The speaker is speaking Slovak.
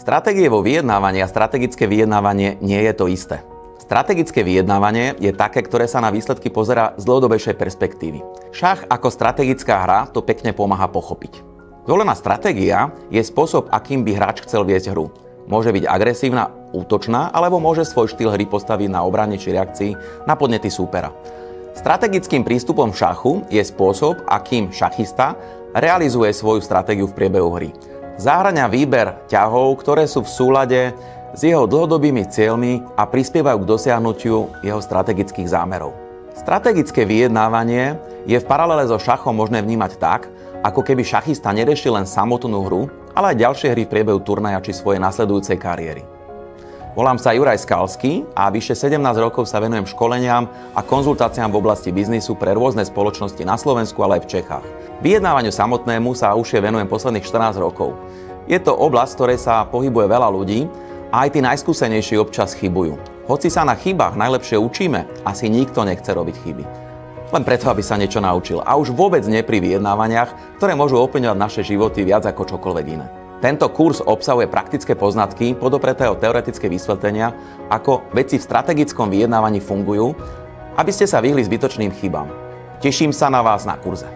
Stratégie vo vyjednávaní a strategické vyjednávanie nie je to isté. Strategické vyjednávanie je také, ktoré sa na výsledky pozerá z dlhodobejšej perspektívy. Šach ako strategická hra to pekne pomáha pochopiť. Zvolená stratégia je spôsob, akým by hráč chcel viesť hru. Môže byť agresívna, útočná, alebo môže svoj štýl hry postaviť na obrane či reakcii na podnety súpera. Strategickým prístupom v šachu je spôsob, akým šachista realizuje svoju stratégiu v priebehu hry. Zahŕňa výber ťahov, ktoré sú v súlade s jeho dlhodobými cieľmi a prispievajú k dosiahnutiu jeho strategických zámerov. Strategické vyjednávanie je v paralele so šachom možné vnímať tak, ako keby šachista neriešil len samotnú hru, ale aj ďalšie hry v priebehu turnaja či svojej nasledujúcej kariéry. Volám sa Juraj Skalský a vyše 17 rokov sa venujem školeniam a konzultáciám v oblasti biznisu pre rôzne spoločnosti na Slovensku, ale aj v Čechách. Vyjednávaniu samotnému sa užšie venujem posledných 14 rokov. Je to oblasť, v ktorej sa pohybuje veľa ľudí a aj tí najskúsenejší občas chybujú. Hoci sa na chybách najlepšie učíme, asi nikto nechce robiť chyby. Len preto, aby sa niečo naučil. A už vôbec nie pri vyjednávaniach, ktoré môžu ovplyvňovať naše životy viac ako čokoľvek iné. Tento kurz obsahuje praktické poznatky podopreté o teoretické vysvetlenia, ako veci v strategickom vyjednávaní fungujú, aby ste sa vyhli zbytočným chybám. Teším sa na vás na kurze.